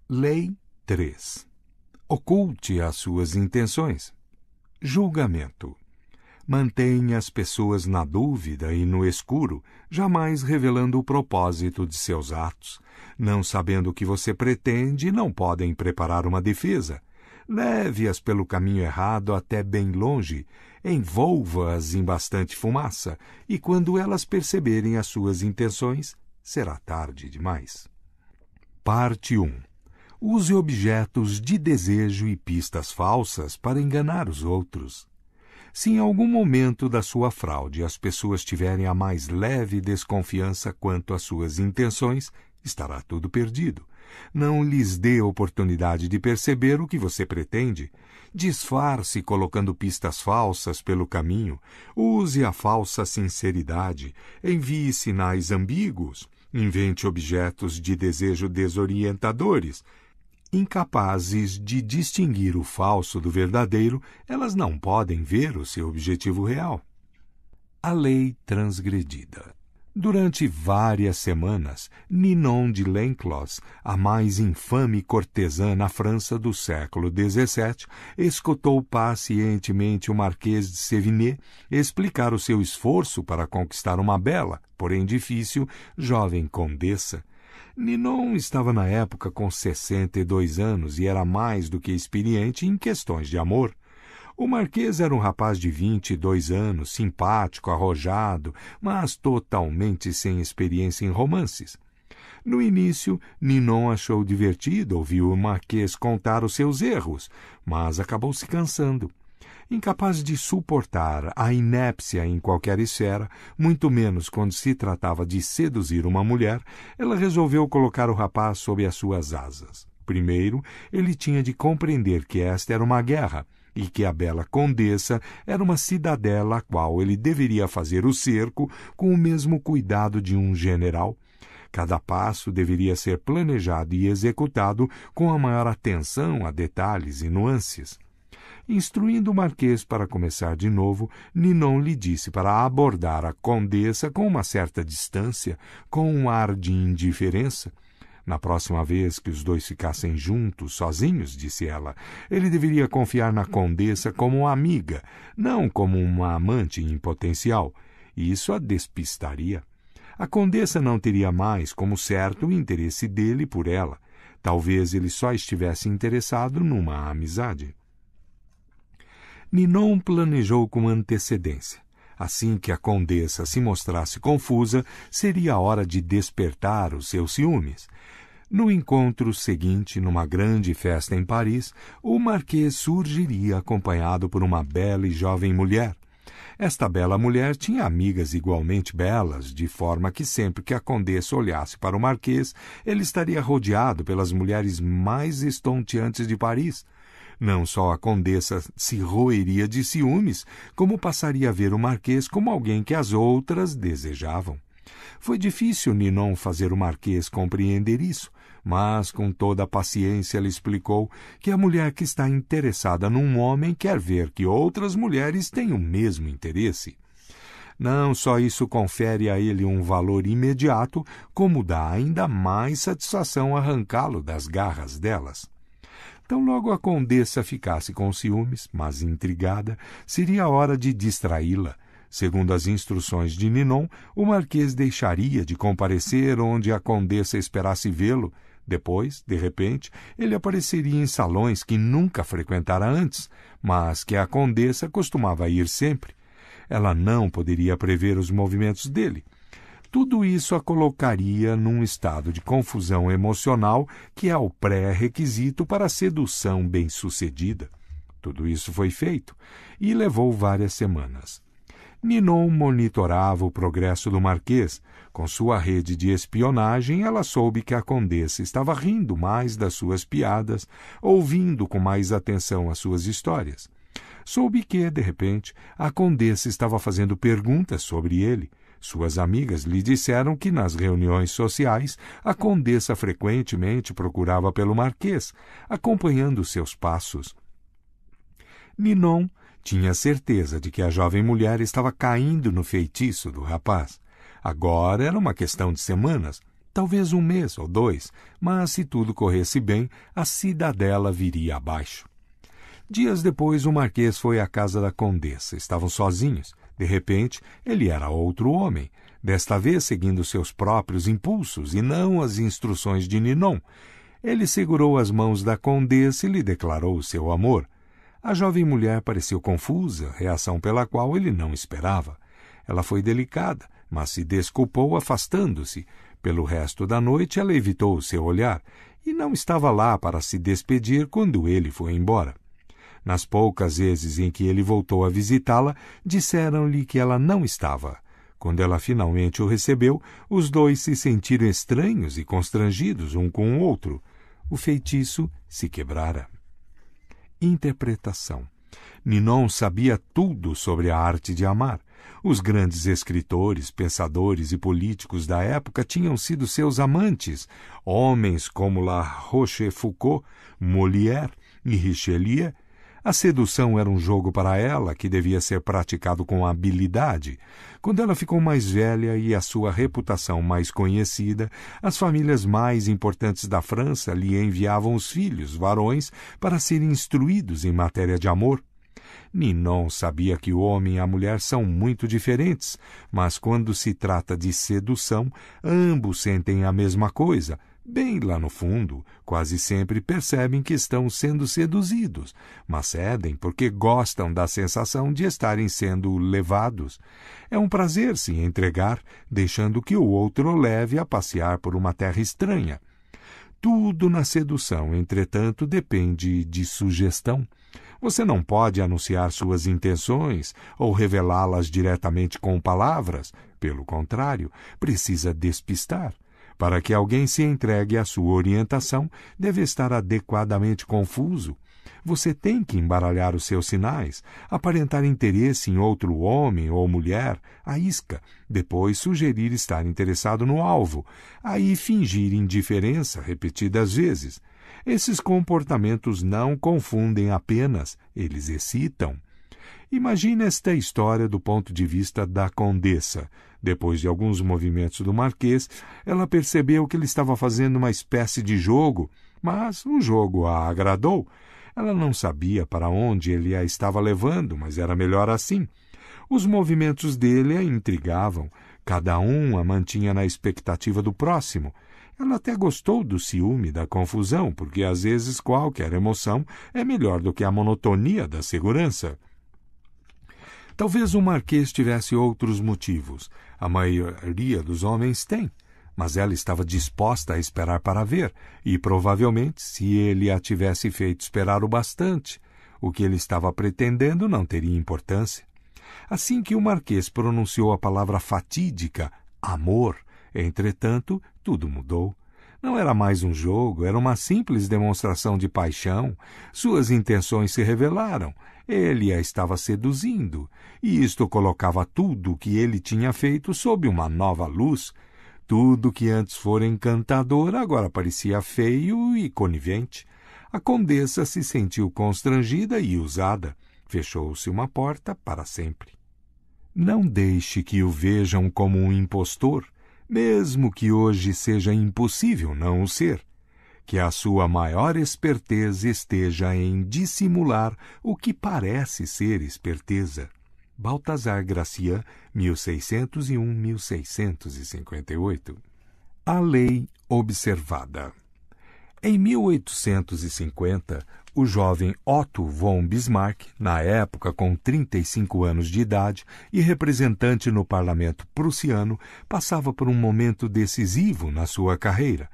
Lei 3. Oculte as suas intenções. Julgamento. Mantenha as pessoas na dúvida e no escuro, jamais revelando o propósito de seus atos. Não sabendo o que você pretende, não podem preparar uma defesa. Leve-as pelo caminho errado até bem longe, envolva-as em bastante fumaça, e quando elas perceberem as suas intenções, será tarde demais. Parte 1. Use objetos de desejo e pistas falsas para enganar os outros. Se em algum momento da sua fraude as pessoas tiverem a mais leve desconfiança quanto às suas intenções, estará tudo perdido. Não lhes dê oportunidade de perceber o que você pretende. Disfarce colocando pistas falsas pelo caminho. Use a falsa sinceridade. Envie sinais ambíguos. Invente objetos de desejo desorientadores. Incapazes de distinguir o falso do verdadeiro, elas não podem ver o seu objetivo real. A lei transgredida. Durante várias semanas, Ninon de Lenclos, a mais infame cortesã na França do século XVII, escutou pacientemente o Marquês de Sévigné explicar o seu esforço para conquistar uma bela, porém difícil, jovem condessa. Ninon estava na época com 62 anos e era mais do que experiente em questões de amor. O Marquês era um rapaz de 22 anos, simpático, arrojado, mas totalmente sem experiência em romances. No início, Ninon achou divertido ouvir o Marquês contar os seus erros, mas acabou se cansando. Incapaz de suportar a inépcia em qualquer esfera, muito menos quando se tratava de seduzir uma mulher, ela resolveu colocar o rapaz sob as suas asas. Primeiro, ele tinha de compreender que esta era uma guerra, e que a bela condessa era uma cidadela a qual ele deveria fazer o cerco com o mesmo cuidado de um general. Cada passo deveria ser planejado e executado com a maior atenção a detalhes e nuances. Instruindo o Marquês para começar de novo, Ninon lhe disse para abordar a condessa com uma certa distância, com um ar de indiferença. Na próxima vez que os dois ficassem juntos, sozinhos, disse ela, ele deveria confiar na condessa como uma amiga, não como uma amante em potencial. Isso a despistaria. A condessa não teria mais como certo o interesse dele por ela. Talvez ele só estivesse interessado numa amizade. Ninon planejou com antecedência. Assim que a condessa se mostrasse confusa, seria a hora de despertar os seus ciúmes. No encontro seguinte, numa grande festa em Paris, o Marquês surgiria acompanhado por uma bela e jovem mulher. Esta bela mulher tinha amigas igualmente belas, de forma que sempre que a condessa olhasse para o Marquês, ele estaria rodeado pelas mulheres mais estonteantes de Paris. Não só a condessa se roeria de ciúmes, como passaria a ver o Marquês como alguém que as outras desejavam. Foi difícil Ninon fazer o Marquês compreender isso, mas com toda a paciência ela explicou que a mulher que está interessada num homem quer ver que outras mulheres têm o mesmo interesse. Não só isso confere a ele um valor imediato, como dá ainda mais satisfação arrancá-lo das garras delas. Tão logo a condessa ficasse com ciúmes, mas intrigada, seria a hora de distraí-la. Segundo as instruções de Ninon, o Marquês deixaria de comparecer onde a condessa esperasse vê-lo. Depois, de repente, ele apareceria em salões que nunca frequentara antes, mas que a condessa costumava ir sempre. Ela não poderia prever os movimentos dele. Tudo isso a colocaria num estado de confusão emocional que é o pré-requisito para a sedução bem-sucedida. Tudo isso foi feito e levou várias semanas. Ninon monitorava o progresso do Marquês. Com sua rede de espionagem, ela soube que a condessa estava rindo mais das suas piadas, ouvindo com mais atenção as suas histórias. Soube que, de repente, a condessa estava fazendo perguntas sobre ele. Suas amigas lhe disseram que nas reuniões sociais a condessa frequentemente procurava pelo Marquês, acompanhando seus passos. Ninon tinha certeza de que a jovem mulher estava caindo no feitiço do rapaz. Agora era uma questão de semanas. talvez 1 mês ou 2, mas se tudo corresse bem, a cidadela viria abaixo. Dias depois, o marquês foi à casa da condessa. Estavam sozinhos. De repente, ele era outro homem, desta vez seguindo seus próprios impulsos e não as instruções de Ninon. Ele segurou as mãos da condessa e lhe declarou seu amor. A jovem mulher pareceu confusa, reação pela qual ele não esperava. Ela foi delicada, mas se desculpou afastando-se. Pelo resto da noite, ela evitou seu olhar e não estava lá para se despedir quando ele foi embora. Nas poucas vezes em que ele voltou a visitá-la, disseram-lhe que ela não estava. Quando ela finalmente o recebeu, os dois se sentiram estranhos e constrangidos um com o outro. O feitiço se quebrara. Interpretação. Ninon sabia tudo sobre a arte de amar. Os grandes escritores, pensadores e políticos da época tinham sido seus amantes, homens como La Rochefoucauld, Molière e Richelieu. A sedução era um jogo para ela que devia ser praticado com habilidade. Quando ela ficou mais velha e a sua reputação mais conhecida, as famílias mais importantes da França lhe enviavam os filhos varões para serem instruídos em matéria de amor. Ninon sabia que o homem e a mulher são muito diferentes, mas quando se trata de sedução, ambos sentem a mesma coisa. Bem lá no fundo, quase sempre percebem que estão sendo seduzidos, mas cedem porque gostam da sensação de estarem sendo levados. É um prazer se entregar, deixando que o outro o leve a passear por uma terra estranha. Tudo na sedução, entretanto, depende de sugestão. Você não pode anunciar suas intenções ou revelá-las diretamente com palavras. Pelo contrário, precisa despistar. Para que alguém se entregue à sua orientação, deve estar adequadamente confuso. Você tem que embaralhar os seus sinais, aparentar interesse em outro homem ou mulher, à isca, depois sugerir estar interessado no alvo, aí fingir indiferença repetidas vezes. Esses comportamentos não confundem apenas, eles excitam. Imagine esta história do ponto de vista da condessa. Depois de alguns movimentos do marquês, ela percebeu que ele estava fazendo uma espécie de jogo, mas o jogo a agradou. Ela não sabia para onde ele a estava levando, mas era melhor assim. Os movimentos dele a intrigavam. Cada um a mantinha na expectativa do próximo. Ela até gostou do ciúme, da confusão, porque às vezes qualquer emoção é melhor do que a monotonia da segurança. Talvez o marquês tivesse outros motivos. A maioria dos homens tem. Mas ela estava disposta a esperar para ver, e provavelmente, se ele a tivesse feito esperar o bastante, o que ele estava pretendendo não teria importância. Assim que o marquês pronunciou a palavra fatídica, amor, entretanto, tudo mudou. Não era mais um jogo, era uma simples demonstração de paixão. Suas intenções se revelaram. Ele a estava seduzindo, e isto colocava tudo o que ele tinha feito sob uma nova luz. Tudo que antes fora encantador agora parecia feio e conivente. A condessa se sentiu constrangida e usada. Fechou-se uma porta para sempre. Não deixe que o vejam como um impostor, mesmo que hoje seja impossível não o ser. Que a sua maior esperteza esteja em dissimular o que parece ser esperteza. Baltazar Gracian, 1601-1658. A lei observada. Em 1850, o jovem Otto von Bismarck, na época com 35 anos de idade e representante no parlamento prussiano, passava por um momento decisivo na sua carreira.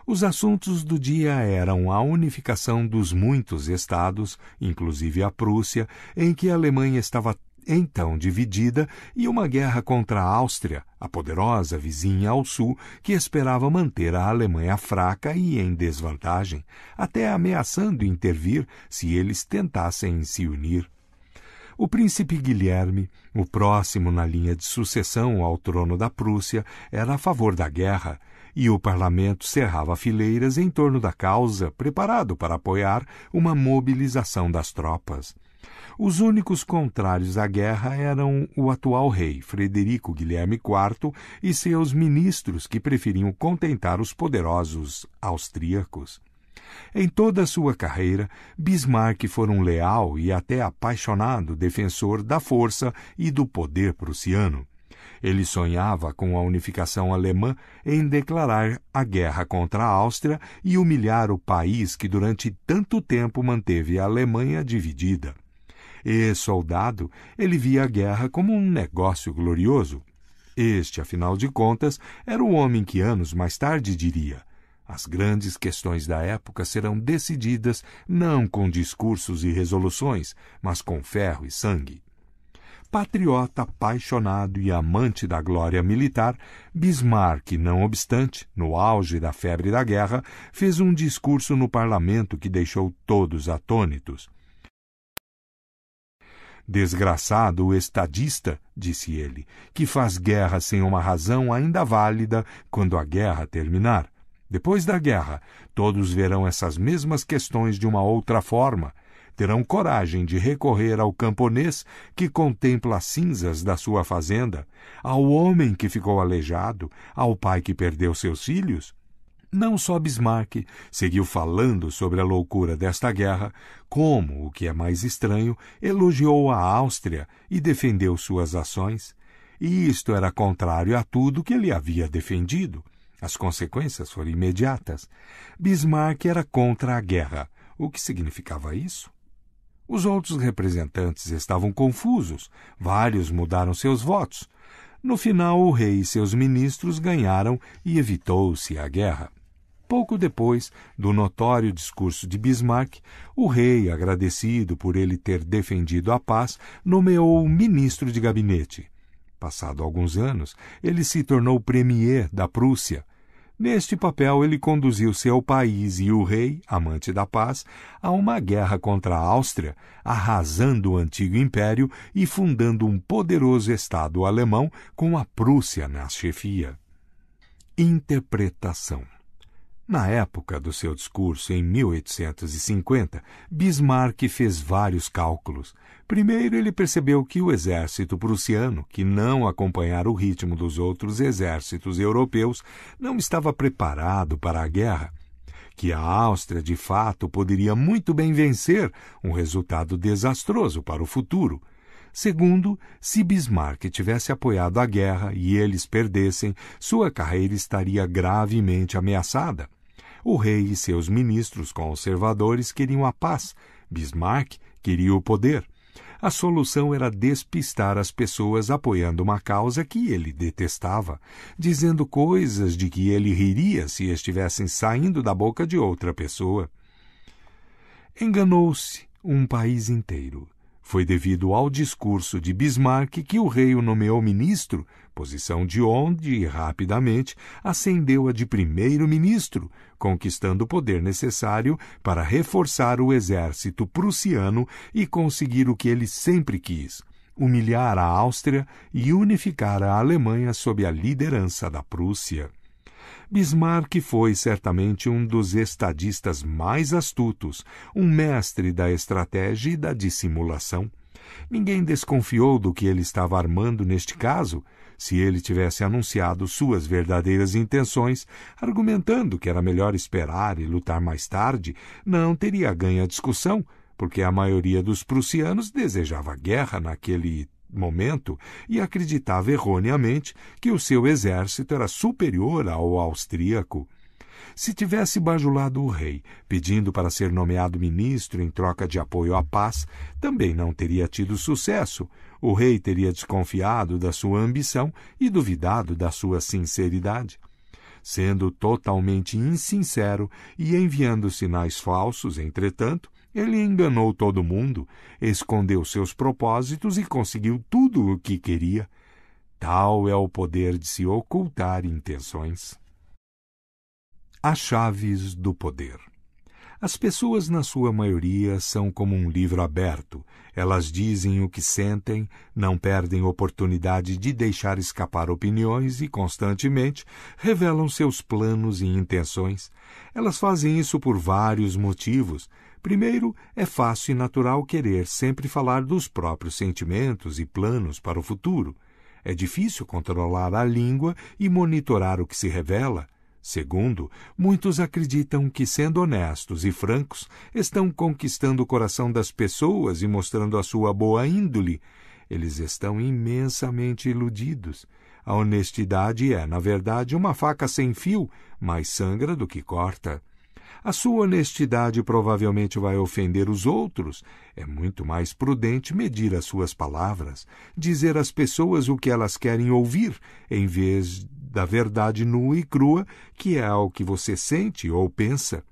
Os assuntos do dia eram a unificação dos muitos estados, inclusive a Prússia, em que a Alemanha estava então dividida, e uma guerra contra a Áustria, a poderosa vizinha ao sul, que esperava manter a Alemanha fraca e em desvantagem, até ameaçando intervir se eles tentassem se unir. O príncipe Guilherme, o próximo na linha de sucessão ao trono da Prússia, era a favor da guerra, e o parlamento cerrava fileiras em torno da causa, preparado para apoiar uma mobilização das tropas. Os únicos contrários à guerra eram o atual rei, Frederico Guilherme IV, e seus ministros, que preferiam contentar os poderosos austríacos. Em toda a sua carreira, Bismarck foi um leal e até apaixonado defensor da força e do poder prussiano. Ele sonhava com a unificação alemã em declarar a guerra contra a Áustria e humilhar o país que durante tanto tempo manteve a Alemanha dividida. E, soldado, ele via a guerra como um negócio glorioso. Este, afinal de contas, era o homem que anos mais tarde diria: as grandes questões da época serão decididas não com discursos e resoluções, mas com ferro e sangue. Patriota apaixonado e amante da glória militar, Bismarck, não obstante, no auge da febre da guerra, fez um discurso no parlamento que deixou todos atônitos. Desgraçado o estadista, disse ele, que faz guerra sem uma razão ainda válida quando a guerra terminar. Depois da guerra, todos verão essas mesmas questões de uma outra forma. Terão coragem de recorrer ao camponês que contempla as cinzas da sua fazenda, ao homem que ficou aleijado, ao pai que perdeu seus filhos? Não só Bismarck seguiu falando sobre a loucura desta guerra, como, o que é mais estranho, elogiou a Áustria e defendeu suas ações. E isto era contrário a tudo que ele havia defendido. As consequências foram imediatas. Bismarck era contra a guerra. O que significava isso? Os outros representantes estavam confusos. Vários mudaram seus votos. No final, o rei e seus ministros ganharam e evitou-se a guerra. Pouco depois do notório discurso de Bismarck, o rei, agradecido por ele ter defendido a paz, nomeou ministro de gabinete. Passado alguns anos, ele se tornou premier da Prússia. Neste papel, ele conduziu seu país e o rei, amante da paz, a uma guerra contra a Áustria, arrasando o antigo império e fundando um poderoso Estado alemão com a Prússia na chefia. Interpretação. Na época do seu discurso, em 1850, Bismarck fez vários cálculos. Primeiro, ele percebeu que o exército prussiano, que não acompanhara o ritmo dos outros exércitos europeus, não estava preparado para a guerra. Que a Áustria, de fato, poderia muito bem vencer, um resultado desastroso para o futuro. Segundo, se Bismarck tivesse apoiado a guerra e eles perdessem, sua carreira estaria gravemente ameaçada. O rei e seus ministros conservadores queriam a paz. Bismarck queria o poder. A solução era despistar as pessoas apoiando uma causa que ele detestava, dizendo coisas de que ele riria se estivessem saindo da boca de outra pessoa. Enganou-se um país inteiro. Foi devido ao discurso de Bismarck que o rei o nomeou ministro, posição de onde, rapidamente, ascendeu a de primeiro-ministro, conquistando o poder necessário para reforçar o exército prussiano e conseguir o que ele sempre quis: humilhar a Áustria e unificar a Alemanha sob a liderança da Prússia. Bismarck foi certamente um dos estadistas mais astutos, um mestre da estratégia e da dissimulação. Ninguém desconfiou do que ele estava armando neste caso. Se ele tivesse anunciado suas verdadeiras intenções, argumentando que era melhor esperar e lutar mais tarde, não teria ganho a discussão, porque a maioria dos prussianos desejava guerra naquele momento e acreditava erroneamente que o seu exército era superior ao austríaco. Se tivesse bajulado o rei, pedindo para ser nomeado ministro em troca de apoio à paz, também não teria tido sucesso. O rei teria desconfiado da sua ambição e duvidado da sua sinceridade. Sendo totalmente insincero e enviando sinais falsos, entretanto, ele enganou todo mundo, escondeu seus propósitos e conseguiu tudo o que queria. Tal é o poder de se ocultar intenções. As chaves do poder. As pessoas, na sua maioria, são como um livro aberto. Elas dizem o que sentem, não perdem oportunidade de deixar escapar opiniões e, constantemente, revelam seus planos e intenções. Elas fazem isso por vários motivos. Primeiro, é fácil e natural querer sempre falar dos próprios sentimentos e planos para o futuro. É difícil controlar a língua e monitorar o que se revela. Segundo, muitos acreditam que, sendo honestos e francos, estão conquistando o coração das pessoas e mostrando a sua boa índole. Eles estão imensamente iludidos. A honestidade é, na verdade, uma faca sem fio, mais sangra do que corta. A sua honestidade provavelmente vai ofender os outros. É muito mais prudente medir as suas palavras, dizer às pessoas o que elas querem ouvir, em vez da verdade nua e crua, que é o que você sente ou pensa.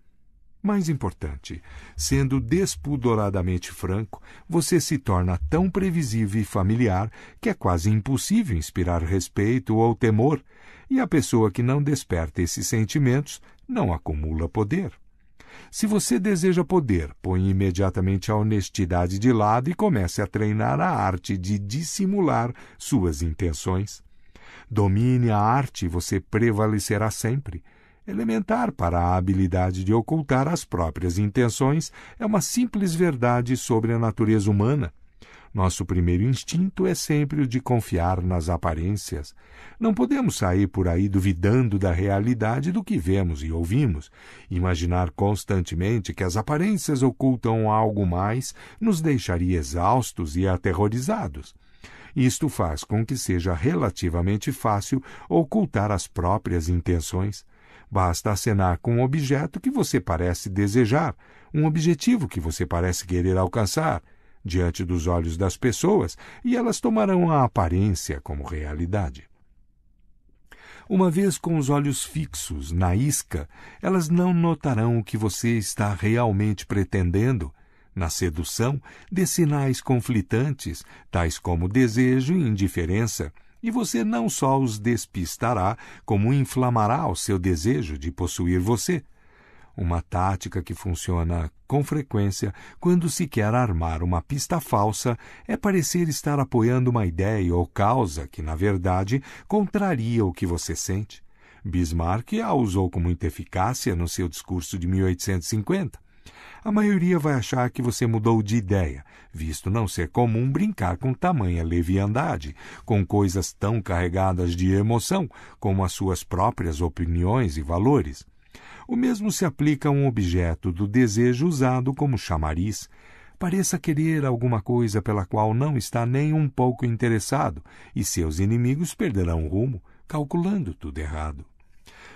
Mais importante, sendo despudoradamente franco, você se torna tão previsível e familiar que é quase impossível inspirar respeito ou temor, e a pessoa que não desperta esses sentimentos não acumula poder. Se você deseja poder, põe imediatamente a honestidade de lado e comece a treinar a arte de dissimular suas intenções. Domine a arte e você prevalecerá sempre. Elementar para a habilidade de ocultar as próprias intenções é uma simples verdade sobre a natureza humana. Nosso primeiro instinto é sempre o de confiar nas aparências. Não podemos sair por aí duvidando da realidade do que vemos e ouvimos. Imaginar constantemente que as aparências ocultam algo mais nos deixaria exaustos e aterrorizados. Isto faz com que seja relativamente fácil ocultar as próprias intenções. Basta acenar com um objeto que você parece desejar, um objetivo que você parece querer alcançar, diante dos olhos das pessoas, e elas tomarão a aparência como realidade. Uma vez com os olhos fixos na isca, elas não notarão o que você está realmente pretendendo. Na sedução, dê sinais conflitantes, tais como desejo e indiferença, e você não só os despistará, como inflamará o seu desejo de possuir você. Uma tática que funciona com frequência quando se quer armar uma pista falsa é parecer estar apoiando uma ideia ou causa que, na verdade, contraria o que você sente. Bismarck a usou com muita eficácia no seu discurso de 1850. A maioria vai achar que você mudou de ideia, visto não ser comum brincar com tamanha leviandade, com coisas tão carregadas de emoção como as suas próprias opiniões e valores. O mesmo se aplica a um objeto do desejo usado como chamariz. Pareça querer alguma coisa pela qual não está nem um pouco interessado, e seus inimigos perderão o rumo, calculando tudo errado.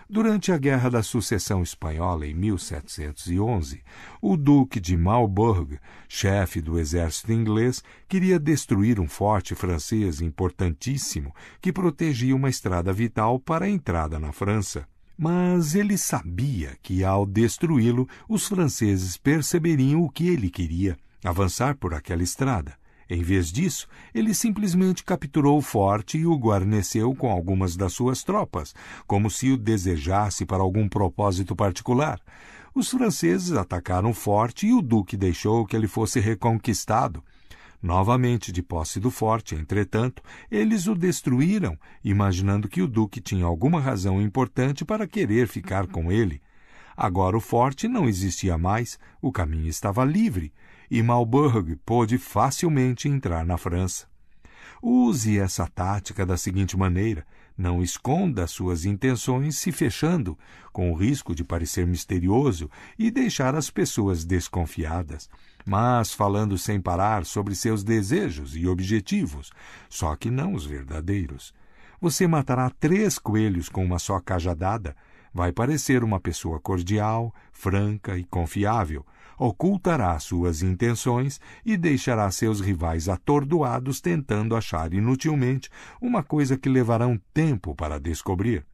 Durante a Guerra da Sucessão Espanhola, em 1711, o Duque de Marlborough, chefe do exército inglês, queria destruir um forte francês importantíssimo que protegia uma estrada vital para a entrada na França. Mas ele sabia que, ao destruí-lo, os franceses perceberiam o que ele queria, avançar por aquela estrada. Em vez disso, ele simplesmente capturou o forte e o guarneceu com algumas das suas tropas, como se o desejasse para algum propósito particular. Os franceses atacaram o forte e o duque deixou que ele fosse reconquistado. Novamente de posse do forte, entretanto, eles o destruíram, imaginando que o duque tinha alguma razão importante para querer ficar com ele. Agora o forte não existia mais, o caminho estava livre, e Marlborough pôde facilmente entrar na França. Use essa tática da seguinte maneira: não esconda suas intenções se fechando, com o risco de parecer misterioso e deixar as pessoas desconfiadas, mas falando sem parar sobre seus desejos e objetivos, só que não os verdadeiros. Você matará 3 coelhos com uma só cajadada. Vai parecer uma pessoa cordial, franca e confiável, ocultará suas intenções e deixará seus rivais atordoados tentando achar inutilmente uma coisa que levarão tempo para descobrir.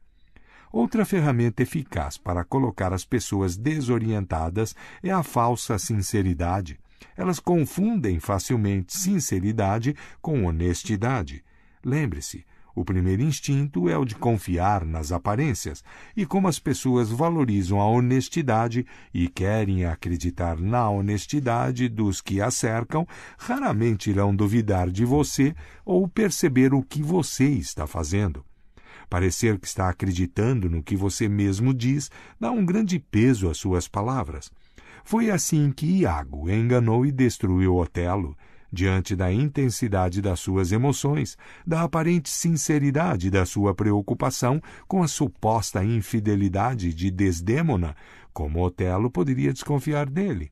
Outra ferramenta eficaz para colocar as pessoas desorientadas é a falsa sinceridade. Elas confundem facilmente sinceridade com honestidade. Lembre-se, O primeiro instinto é o de confiar nas aparências, e como as pessoas valorizam a honestidade e querem acreditar na honestidade dos que a cercam, raramente irão duvidar de você ou perceber o que você está fazendo. Parecer que está acreditando no que você mesmo diz dá um grande peso às suas palavras. Foi assim que Iago enganou e destruiu Otelo, diante da intensidade das suas emoções, da aparente sinceridade da sua preocupação com a suposta infidelidade de Desdémona. Como Otelo poderia desconfiar dele?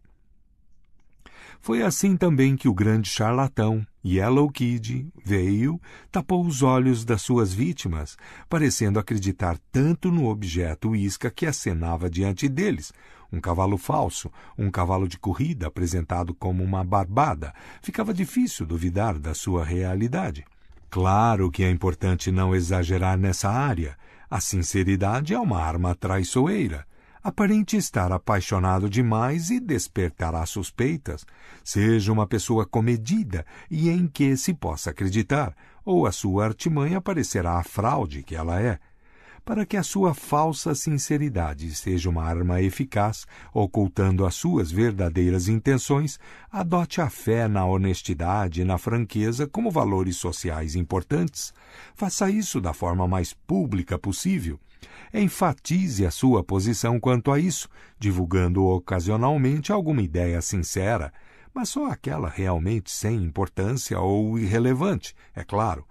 Foi assim também que o grande charlatão, Yellow Kid, veio, tapou os olhos das suas vítimas, parecendo acreditar tanto no objeto isca que acenava diante deles, um cavalo falso, um cavalo de corrida apresentado como uma barbada. Ficava difícil duvidar da sua realidade. Claro que é importante não exagerar nessa área. A sinceridade é uma arma traiçoeira. Aparente estar apaixonado demais e despertará suspeitas. Seja uma pessoa comedida e em que se possa acreditar, ou a sua artimanha parecerá a fraude que ela é. Para que a sua falsa sinceridade seja uma arma eficaz, ocultando as suas verdadeiras intenções, adote a fé na honestidade e na franqueza como valores sociais importantes. Faça isso da forma mais pública possível. Enfatize a sua posição quanto a isso, divulgando ocasionalmente alguma ideia sincera, mas só aquela realmente sem importância ou irrelevante, é claro.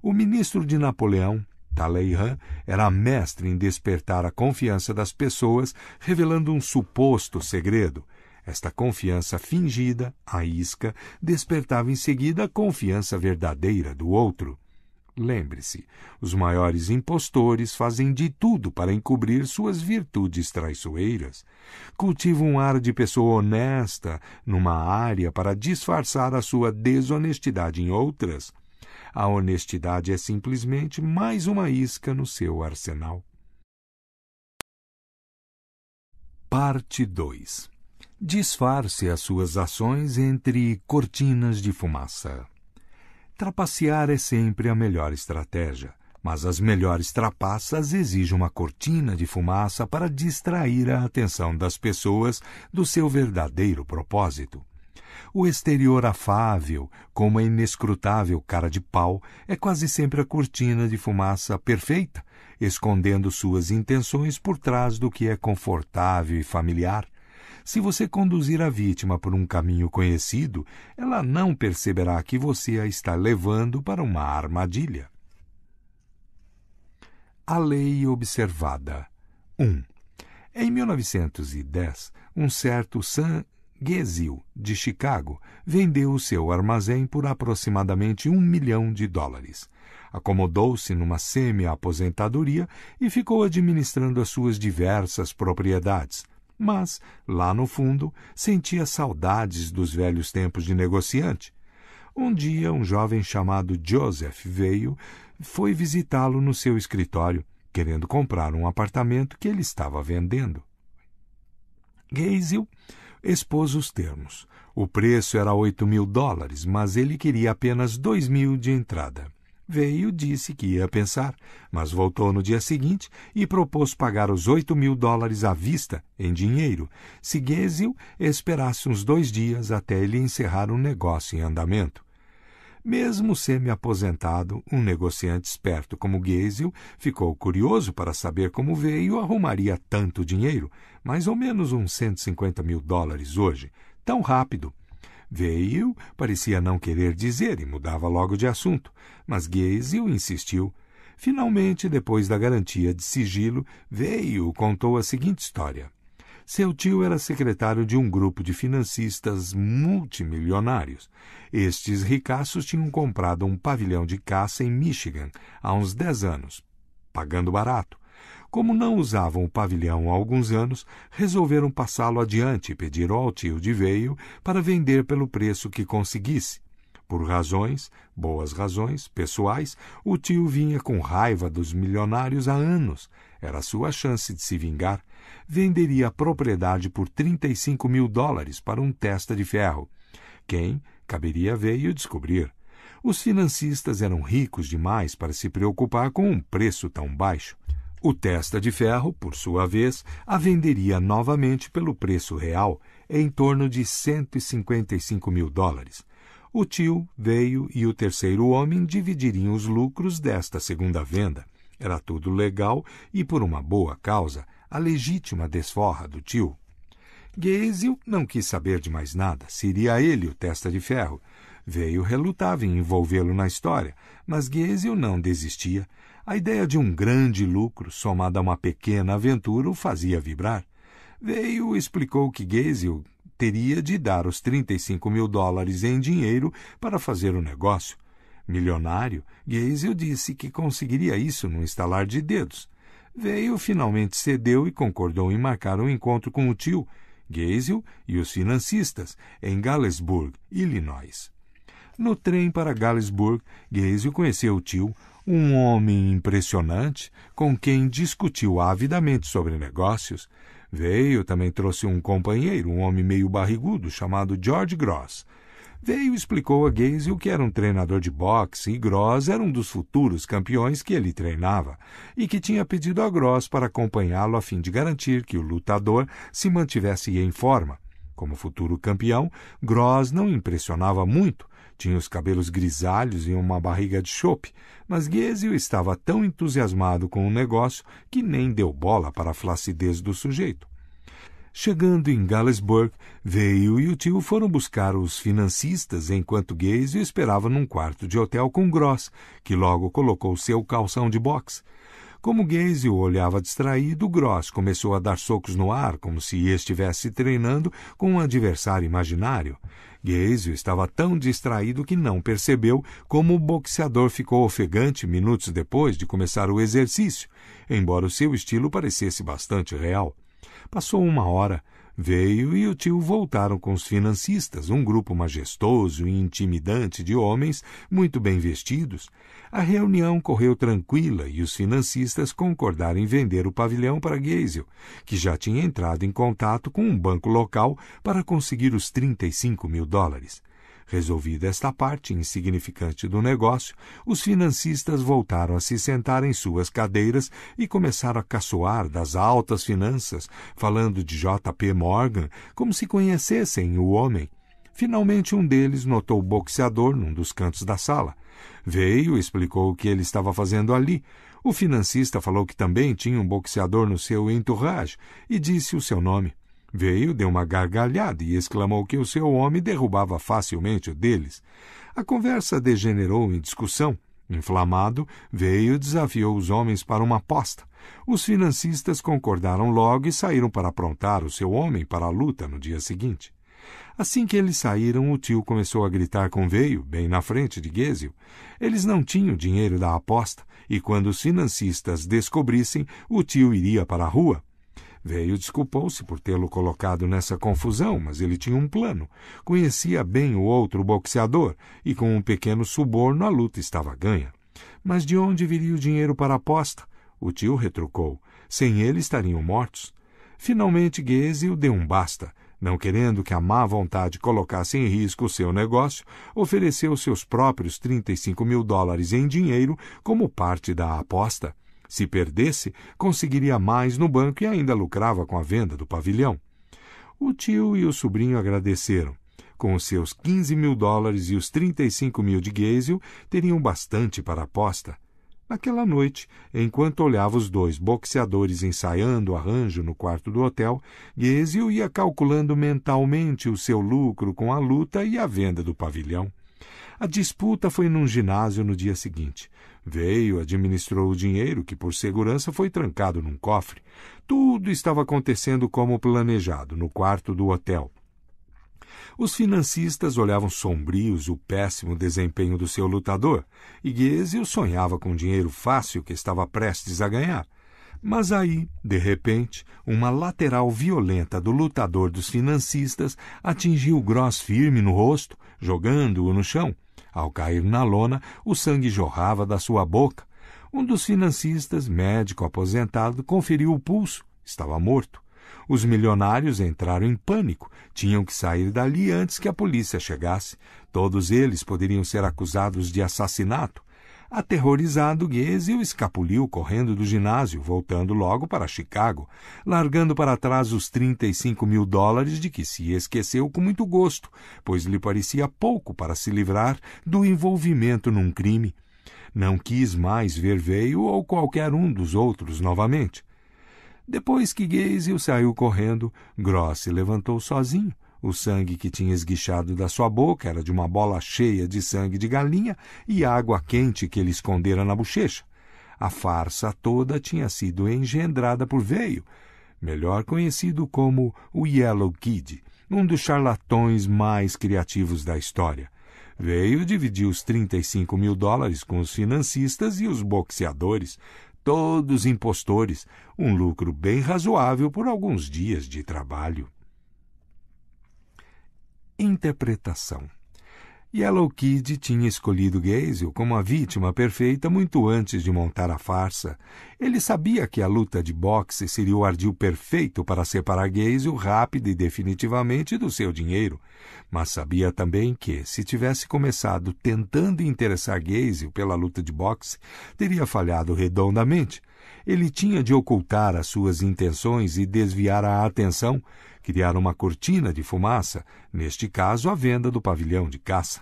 O ministro de Napoleão, Talleyrand, era mestre em despertar a confiança das pessoas, revelando um suposto segredo. Esta confiança fingida, a isca, despertava em seguida a confiança verdadeira do outro. Lembre-se, os maiores impostores fazem de tudo para encobrir suas virtudes traiçoeiras. Cultivam um ar de pessoa honesta numa área para disfarçar a sua desonestidade em outras. A honestidade é simplesmente mais uma isca no seu arsenal. Parte 2. Disfarce as suas ações entre cortinas de fumaça. Trapacear é sempre a melhor estratégia, mas as melhores trapaças exigem uma cortina de fumaça para distrair a atenção das pessoas do seu verdadeiro propósito. O exterior afável, como a inescrutável cara de pau, é quase sempre a cortina de fumaça perfeita, escondendo suas intenções por trás do que é confortável e familiar. Se você conduzir a vítima por um caminho conhecido, ela não perceberá que você a está levando para uma armadilha. A lei observada. 1. Em 1910, um certo Sam Gesil, de Chicago, vendeu o seu armazém por aproximadamente $1 milhão. Acomodou-se numa semi-aposentadoria e ficou administrando as suas diversas propriedades. Mas, lá no fundo, sentia saudades dos velhos tempos de negociante. Um dia, um jovem chamado Joseph foi visitá-lo no seu escritório, querendo comprar um apartamento que ele estava vendendo. Gesil expôs os termos. O preço era $8 mil, mas ele queria apenas $2 mil de entrada. Disse que ia pensar, mas voltou no dia seguinte e propôs pagar os $8 mil à vista, em dinheiro, se Gesil esperasse uns 2 dias até ele encerrar um negócio em andamento. Mesmo semi-aposentado, um negociante esperto como Gesil ficou curioso para saber como arrumaria tanto dinheiro, mais ou menos uns $150 mil hoje, tão rápido. Parecia não querer dizer e mudava logo de assunto, mas Gesil insistiu. Finalmente, depois da garantia de sigilo, contou a seguinte história. Seu tio era secretário de um grupo de financistas multimilionários. Estes ricaços tinham comprado um pavilhão de caça em Michigan há uns 10 anos, pagando barato. Como não usavam o pavilhão há alguns anos, resolveram passá-lo adiante e pediram ao tio de para vender pelo preço que conseguisse. Por boas razões, pessoais, o tio vinha com raiva dos milionários há anos. Era sua chance de se vingar. Venderia a propriedade por $35 mil para um testa de ferro. Quem caberia descobrir. Os financistas eram ricos demais para se preocupar com um preço tão baixo. O Testa de Ferro, por sua vez, a venderia novamente pelo preço real, em torno de $155 mil. O tio, Veio e o terceiro homem dividiriam os lucros desta segunda venda. Era tudo legal e, por uma boa causa, a legítima desforra do tio. Gaziel não quis saber de mais nada. Seria ele o Testa de Ferro. Veio relutava em envolvê-lo na história, mas Gaziel não desistia. A ideia de um grande lucro, somada a uma pequena aventura, o fazia vibrar. Veio explicou que Gaziel teria de dar os $35 mil em dinheiro para fazer o negócio. Milionário, Gaziel disse que conseguiria isso num estalar de dedos. Veio finalmente cedeu e concordou em marcar um encontro com o tio, Gaziel e os financistas, em Galesburg, Illinois. No trem para Galesburg, Gaziel conheceu o tio, um homem impressionante, com quem discutiu avidamente sobre negócios. Veio também trouxe um companheiro, um homem meio barrigudo, chamado George Gross. Veio explicou a Gaziel que era um treinador de boxe e Gross era um dos futuros campeões que ele treinava e que tinha pedido a Gross para acompanhá-lo a fim de garantir que o lutador se mantivesse em forma. Como futuro campeão, Gross não impressionava muito. Tinha os cabelos grisalhos e uma barriga de chope, mas Gaziel estava tão entusiasmado com o negócio que nem deu bola para a flacidez do sujeito. Chegando em Galesburg, Veio e o tio foram buscar os financistas enquanto Gaziel esperava num quarto de hotel com Gross, que logo colocou seu calção de boxe. Como Gaziel olhava distraído, Gross começou a dar socos no ar, como se estivesse treinando com um adversário imaginário. Gaziel estava tão distraído que não percebeu como o boxeador ficou ofegante minutos depois de começar o exercício, embora o seu estilo parecesse bastante real. Passou uma hora. Veio e o tio voltaram com os financistas, um grupo majestoso e intimidante de homens muito bem vestidos. A reunião correu tranquila e os financistas concordaram em vender o pavilhão para Gaziel, que já tinha entrado em contato com um banco local para conseguir os $35 mil. Resolvida esta parte insignificante do negócio, os financistas voltaram a se sentar em suas cadeiras e começaram a caçoar das altas finanças, falando de J.P. Morgan como se conhecessem o homem. Finalmente um deles notou o boxeador num dos cantos da sala. Veio e explicou o que ele estava fazendo ali. O financista falou que também tinha um boxeador no seu entourage e disse o seu nome. Veio, deu uma gargalhada e exclamou que o seu homem derrubava facilmente o deles. A conversa degenerou em discussão. Inflamado, Veio desafiou os homens para uma aposta. Os financistas concordaram logo e saíram para aprontar o seu homem para a luta no dia seguinte. Assim que eles saíram, o tio começou a gritar com Veio, bem na frente de Gaziel. Eles não tinham dinheiro da aposta, e quando os financistas descobrissem, o tio iria para a rua. Veio desculpou-se por tê-lo colocado nessa confusão, mas ele tinha um plano. Conhecia bem o outro boxeador e com um pequeno suborno a luta estava ganha. Mas de onde viria o dinheiro para a aposta? O tio retrucou. Sem ele estariam mortos. Finalmente Gaziel deu um basta. Não querendo que a má vontade colocasse em risco o seu negócio, ofereceu seus próprios $35 mil em dinheiro como parte da aposta. Se perdesse, conseguiria mais no banco e ainda lucrava com a venda do pavilhão. O tio e o sobrinho agradeceram. Com os seus $15 mil e os $35 mil de Gaziel, teriam bastante para a aposta. Naquela noite, enquanto olhava os dois boxeadores ensaiando o arranjo no quarto do hotel, Gaziel ia calculando mentalmente o seu lucro com a luta e a venda do pavilhão. A disputa foi num ginásio no dia seguinte. Veio, administrou o dinheiro, que por segurança foi trancado num cofre. Tudo estava acontecendo como planejado, no quarto do hotel. Os financistas olhavam sombrios o péssimo desempenho do seu lutador, e Gaziel sonhava com o dinheiro fácil que estava prestes a ganhar. Mas aí, de repente, uma lateral violenta do lutador dos financistas atingiu Gross firme no rosto, jogando-o no chão. Ao cair na lona, o sangue jorrava da sua boca. Um dos financistas, médico aposentado, conferiu o pulso. Estava morto. Os milionários entraram em pânico. Tinham que sair dali antes que a polícia chegasse. Todos eles poderiam ser acusados de assassinato. Aterrorizado, Geisel escapuliu correndo do ginásio, voltando logo para Chicago, largando para trás os $35.000 de que se esqueceu com muito gosto, pois lhe parecia pouco para se livrar do envolvimento num crime. Não quis mais ver Veio ou qualquer um dos outros novamente. Depois que Geisel saiu correndo, Gross se levantou sozinho. O sangue que tinha esguichado da sua boca era de uma bola cheia de sangue de galinha e água quente que ele escondera na bochecha. A farsa toda tinha sido engendrada por Veio, melhor conhecido como o Yellow Kid, um dos charlatões mais criativos da história. Veio dividiu os $35.000 com os financistas e os boxeadores, todos impostores, um lucro bem razoável por alguns dias de trabalho. Interpretação. Yellow Kid tinha escolhido Geisel como a vítima perfeita muito antes de montar a farsa. Ele sabia que a luta de boxe seria o ardil perfeito para separar Geisel rápida e definitivamente do seu dinheiro, mas sabia também que, se tivesse começado tentando interessar Geisel pela luta de boxe, teria falhado redondamente. Ele tinha de ocultar as suas intenções e desviar a atenção, criar uma cortina de fumaça, neste caso a venda do pavilhão de caça.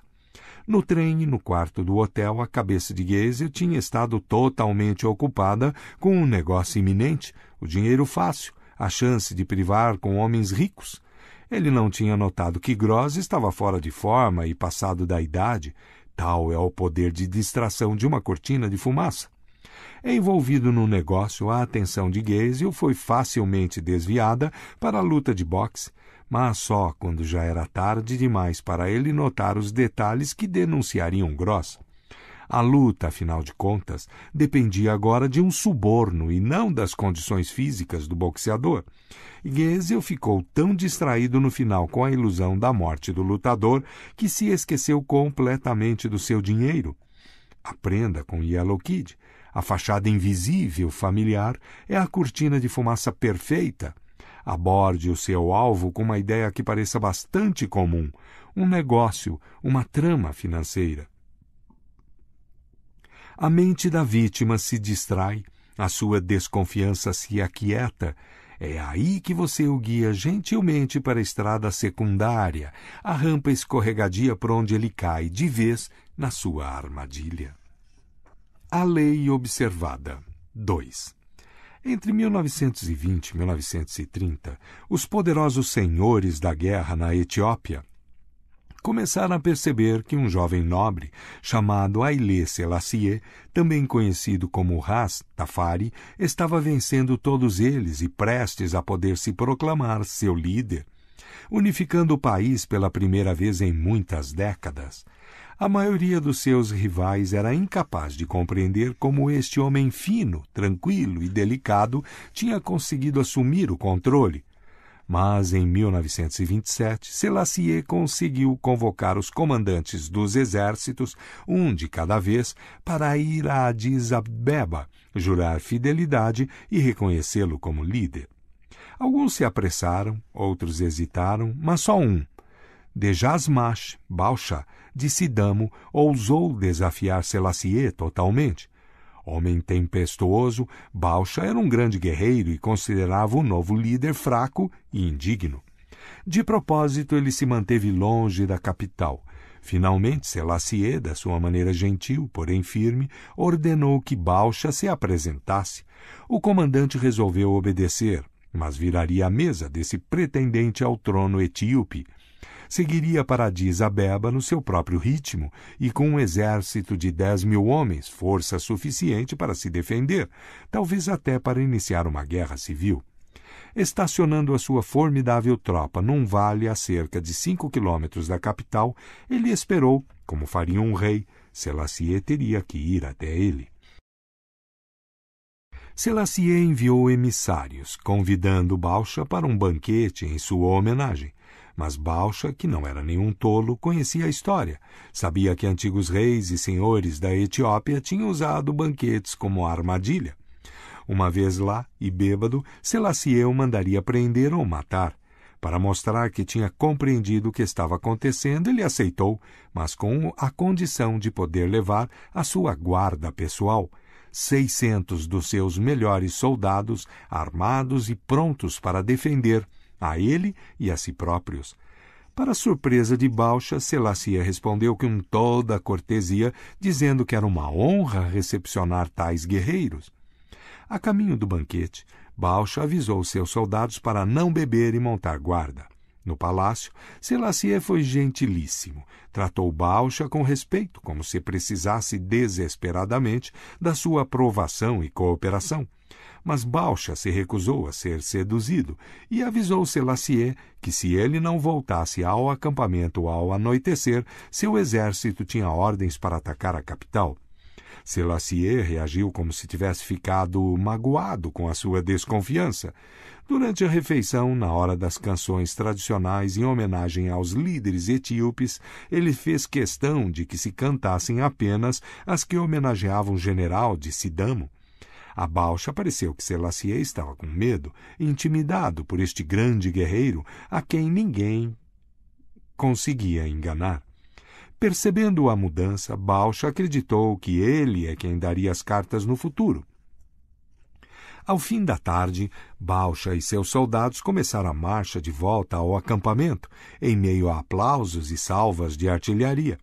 No trem e no quarto do hotel, a cabeça de Geisel tinha estado totalmente ocupada com um negócio iminente, o dinheiro fácil, a chance de privar com homens ricos. Ele não tinha notado que Gross estava fora de forma e passado da idade. Tal é o poder de distração de uma cortina de fumaça. Envolvido no negócio, a atenção de Geisel foi facilmente desviada para a luta de boxe, mas só quando já era tarde demais para ele notar os detalhes que denunciariam Gross. A luta, afinal de contas, dependia agora de um suborno e não das condições físicas do boxeador. Geisel ficou tão distraído no final com a ilusão da morte do lutador que se esqueceu completamente do seu dinheiro. Aprenda com Yellow Kid. A fachada invisível, familiar, é a cortina de fumaça perfeita. Aborde o seu alvo com uma ideia que pareça bastante comum, um negócio, uma trama financeira. A mente da vítima se distrai, a sua desconfiança se aquieta. É aí que você o guia gentilmente para a estrada secundária, a rampa escorregadia por onde ele cai de vez na sua armadilha. A lei observada. 2. Entre 1920 e 1930, os poderosos senhores da guerra na Etiópia começaram a perceber que um jovem nobre chamado Haile Selassie, também conhecido como Ras Tafari, estava vencendo todos eles e prestes a poder se proclamar seu líder, unificando o país pela primeira vez em muitas décadas. A maioria dos seus rivais era incapaz de compreender como este homem fino, tranquilo e delicado tinha conseguido assumir o controle. Mas, em 1927, Selassie conseguiu convocar os comandantes dos exércitos, um de cada vez, para ir a Addis Abeba, jurar fidelidade e reconhecê-lo como líder. Alguns se apressaram, outros hesitaram, mas só um, Dejasmash Balcha, de Sidamo, ousou desafiar Selassie totalmente. Homem tempestuoso, Balcha era um grande guerreiro e considerava o novo líder fraco e indigno. De propósito, ele se manteve longe da capital. Finalmente, Selassie, da sua maneira gentil, porém firme, ordenou que Balcha se apresentasse. O comandante resolveu obedecer, mas viraria a mesa desse pretendente ao trono etíope. Seguiria para Addis Abeba no seu próprio ritmo e com um exército de 10.000 homens, força suficiente para se defender, talvez até para iniciar uma guerra civil. Estacionando a sua formidável tropa num vale a cerca de 5 quilômetros da capital, ele esperou, como faria um rei. Selassie teria que ir até ele. Selassie enviou emissários, convidando Balcha para um banquete em sua homenagem. Mas Balcha, que não era nenhum tolo, conhecia a história. Sabia que antigos reis e senhores da Etiópia tinham usado banquetes como armadilha. Uma vez lá, e bêbado, Selassie o mandaria prender ou matar. Para mostrar que tinha compreendido o que estava acontecendo, ele aceitou, mas com a condição de poder levar a sua guarda pessoal, 600 dos seus melhores soldados, armados e prontos para defender a ele e a si próprios. Para surpresa de Bausha, Selassie respondeu com toda a cortesia, dizendo que era uma honra recepcionar tais guerreiros. A caminho do banquete, Bausha avisou seus soldados para não beber e montar guarda. No palácio, Selassie foi gentilíssimo. Tratou Bausha com respeito, como se precisasse desesperadamente da sua aprovação e cooperação. Mas Bausha se recusou a ser seduzido e avisou Selassie que, se ele não voltasse ao acampamento ao anoitecer, seu exército tinha ordens para atacar a capital. Selassie reagiu como se tivesse ficado magoado com a sua desconfiança. Durante a refeição, na hora das canções tradicionais em homenagem aos líderes etíopes, ele fez questão de que se cantassem apenas as que homenageavam o general de Sidamo. A Bausha pareceu que Selassie estava com medo, intimidado por este grande guerreiro a quem ninguém conseguia enganar. Percebendo a mudança, Bausha acreditou que ele é quem daria as cartas no futuro. Ao fim da tarde, Bausha e seus soldados começaram a marcha de volta ao acampamento, em meio a aplausos e salvas de artilharia.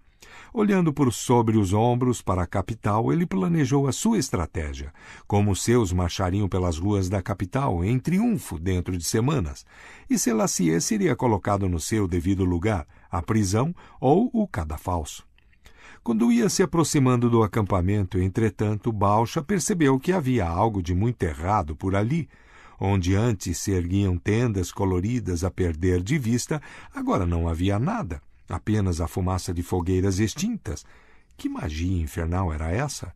Olhando por sobre os ombros para a capital, ele planejou a sua estratégia, como os seus marchariam pelas ruas da capital em triunfo dentro de semanas, e Selassie seria colocado no seu devido lugar, a prisão ou o cadafalso. Quando ia se aproximando do acampamento, entretanto, Bausha percebeu que havia algo de muito errado por ali. Onde antes se erguiam tendas coloridas a perder de vista, agora não havia nada. Apenas a fumaça de fogueiras extintas. Que magia infernal era essa?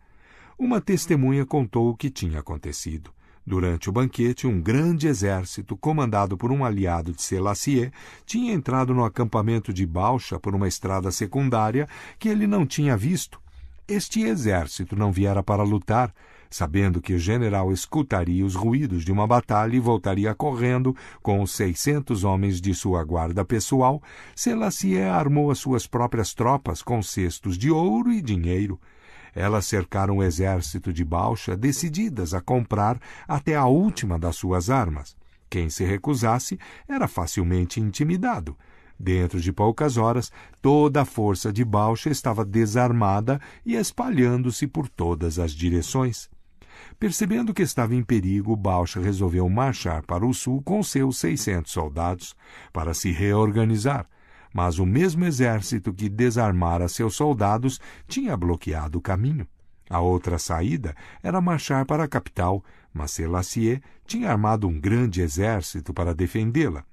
Uma testemunha contou o que tinha acontecido. Durante o banquete, um grande exército, comandado por um aliado de Selassie, tinha entrado no acampamento de Bausha por uma estrada secundária que ele não tinha visto. Este exército não viera para lutar. Sabendo que o general escutaria os ruídos de uma batalha e voltaria correndo com os 600 homens de sua guarda pessoal, Selassie armou as suas próprias tropas com cestos de ouro e dinheiro. Elas cercaram o exército de Bausha, decididas a comprar até a última das suas armas. Quem se recusasse era facilmente intimidado. Dentro de poucas horas, toda a força de Bausha estava desarmada e espalhando-se por todas as direções. Percebendo que estava em perigo, Bausha resolveu marchar para o sul com seus 600 soldados para se reorganizar. Mas o mesmo exército que desarmara seus soldados tinha bloqueado o caminho. A outra saída era marchar para a capital, mas Selassie tinha armado um grande exército para defendê-la.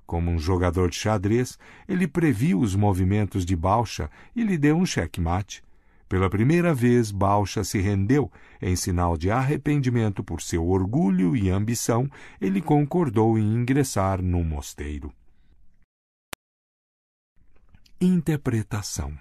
Como um jogador de xadrez, ele previu os movimentos de Bausha e lhe deu um xeque-mate. Pela primeira vez, Bausha se rendeu. Em sinal de arrependimento por seu orgulho e ambição, ele concordou em ingressar no mosteiro. Interpretação.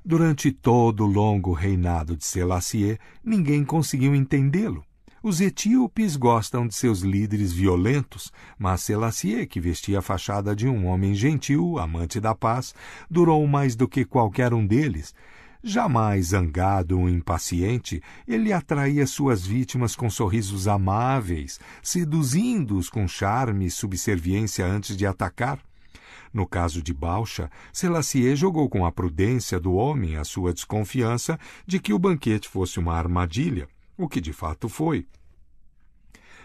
Durante todo o longo reinado de Selassie, ninguém conseguiu entendê-lo. Os etíopes gostam de seus líderes violentos, mas Selassie, que vestia a fachada de um homem gentil, amante da paz, durou mais do que qualquer um deles. Jamais zangado ou impaciente, ele atraía suas vítimas com sorrisos amáveis, seduzindo-os com charme e subserviência antes de atacar. No caso de Bausha, Selassie jogou com a prudência do homem a sua desconfiança de que o banquete fosse uma armadilha, o que de fato foi.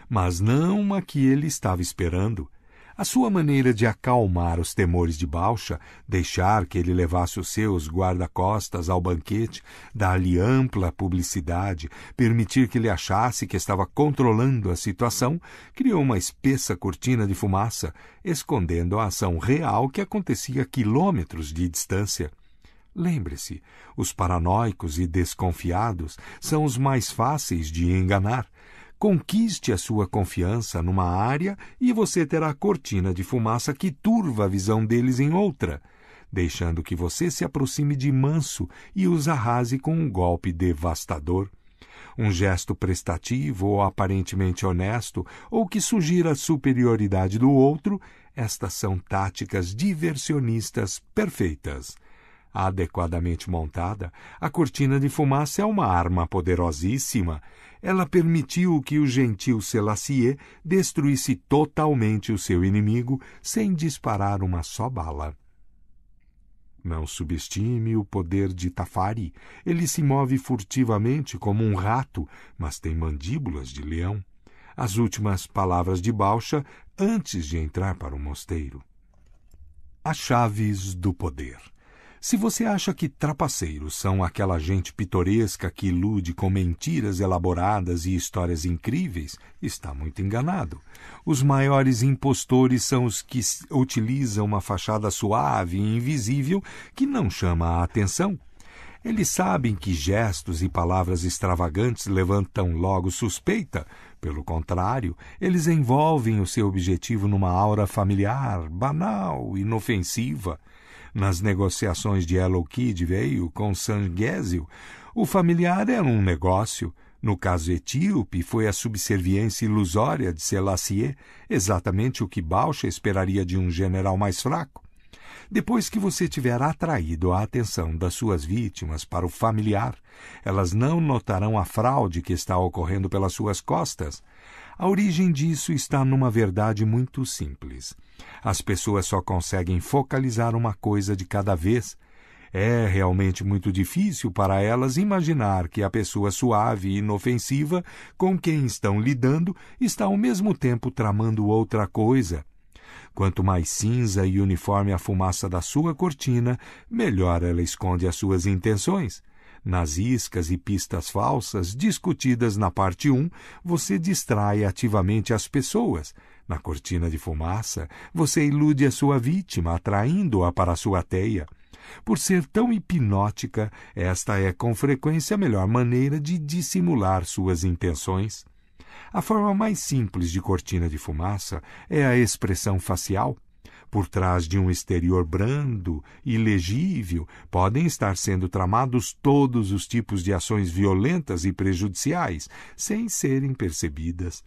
Mas não a que ele estava esperando. A sua maneira de acalmar os temores de Bausha, deixar que ele levasse os seus guarda-costas ao banquete, dar-lhe ampla publicidade, permitir que ele achasse que estava controlando a situação, criou uma espessa cortina de fumaça, escondendo a ação real que acontecia a quilômetros de distância. Lembre-se, os paranoicos e desconfiados são os mais fáceis de enganar. Conquiste a sua confiança numa área e você terá a cortina de fumaça que turva a visão deles em outra, deixando que você se aproxime de manso e os arrase com um golpe devastador. um gesto prestativo ou aparentemente honesto, ou que sugira a superioridade do outro, estas são táticas diversionistas perfeitas. Adequadamente montada, a cortina de fumaça é uma arma poderosíssima. Ela permitiu que o gentil Selassie destruísse totalmente o seu inimigo sem disparar uma só bala. Não subestime o poder de Tafari. Ele se move furtivamente como um rato, mas tem mandíbulas de leão. As últimas palavras de Bausha antes de entrar para o mosteiro. As chaves do poder. Se você acha que trapaceiros são aquela gente pitoresca que ilude com mentiras elaboradas e histórias incríveis, está muito enganado. Os maiores impostores são os que utilizam uma fachada suave e invisível que não chama a atenção. Eles sabem que gestos e palavras extravagantes levantam logo suspeita. Pelo contrário, eles envolvem o seu objetivo numa aura familiar, banal, inofensiva. Nas negociações de Hello Kid veio com Sanguésio, o familiar era um negócio. No caso etíope, foi a subserviência ilusória de Selassie, exatamente o que Bausha esperaria de um general mais fraco. Depois que você tiver atraído a atenção das suas vítimas para o familiar, elas não notarão a fraude que está ocorrendo pelas suas costas. A origem disso está numa verdade muito simples. As pessoas só conseguem focalizar uma coisa de cada vez. É realmente muito difícil para elas imaginar que a pessoa suave e inofensiva com quem estão lidando está ao mesmo tempo tramando outra coisa. Quanto mais cinza e uniforme a fumaça da sua cortina, melhor ela esconde as suas intenções. Nas iscas e pistas falsas discutidas na parte 1, você distrai ativamente as pessoas. Na cortina de fumaça, você ilude a sua vítima, atraindo-a para a sua teia. Por ser tão hipnótica, esta é com frequência a melhor maneira de dissimular suas intenções. A forma mais simples de cortina de fumaça é a expressão facial. Por trás de um exterior brando e legível, podem estar sendo tramados todos os tipos de ações violentas e prejudiciais, sem serem percebidas.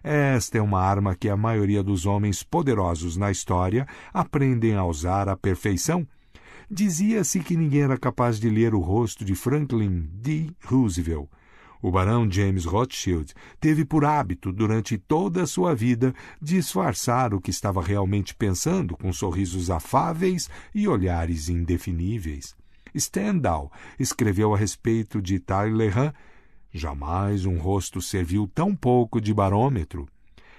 Esta é uma arma que a maioria dos homens poderosos na história aprendem a usar à perfeição. Dizia-se que ninguém era capaz de ler o rosto de Franklin D. Roosevelt. O barão James Rothschild teve por hábito, durante toda a sua vida, disfarçar o que estava realmente pensando com sorrisos afáveis e olhares indefiníveis. Stendhal escreveu a respeito de Talleyrand: jamais um rosto serviu tão pouco de barômetro.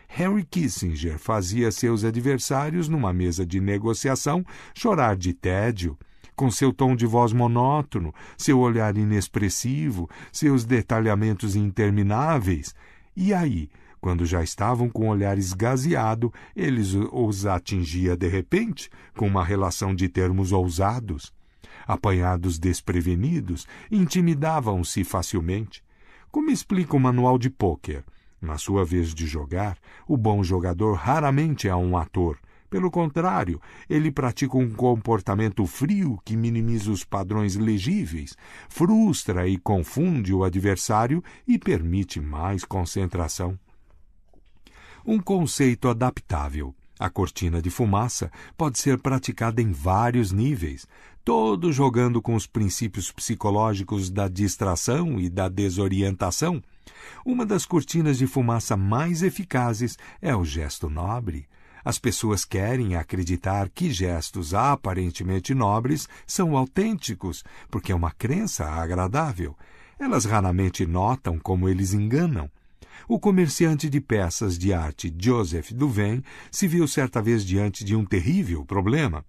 Henry Kissinger fazia seus adversários, numa mesa de negociação, chorar de tédio. Com seu tom de voz monótono, seu olhar inexpressivo, seus detalhamentos intermináveis. E aí, quando já estavam com o olhar esgazeado, eles os atingia de repente, com uma relação de termos ousados. Apanhados desprevenidos, intimidavam-se facilmente. Como explica o manual de pôquer? Na sua vez de jogar, o bom jogador raramente é um ator. Pelo contrário, ele pratica um comportamento frio que minimiza os padrões legíveis, frustra e confunde o adversário e permite mais concentração. Um conceito adaptável. A cortina de fumaça pode ser praticada em vários níveis, todos jogando com os princípios psicológicos da distração e da desorientação. Uma das cortinas de fumaça mais eficazes é o gesto nobre. As pessoas querem acreditar que gestos aparentemente nobres são autênticos, porque é uma crença agradável. Elas raramente notam como eles enganam. O comerciante de peças de arte Joseph Duvain se viu certa vez diante de um terrível problema.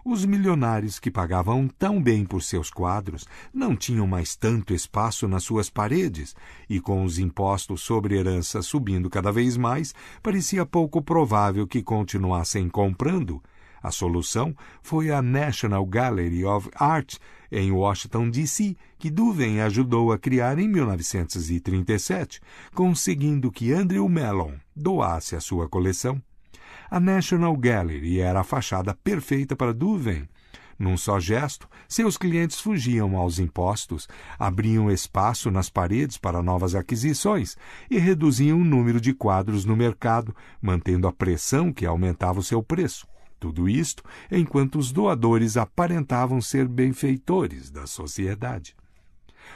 Os milionários que pagavam tão bem por seus quadros não tinham mais tanto espaço nas suas paredes, e com os impostos sobre herança subindo cada vez mais, parecia pouco provável que continuassem comprando. A solução foi a National Gallery of Art, em Washington, D.C., que Duvain ajudou a criar em 1937, conseguindo que Andrew Mellon doasse a sua coleção. A National Gallery era a fachada perfeita para Duvain. Num só gesto, seus clientes fugiam aos impostos, abriam espaço nas paredes para novas aquisições e reduziam o número de quadros no mercado, mantendo a pressão que aumentava o seu preço. Tudo isto enquanto os doadores aparentavam ser benfeitores da sociedade.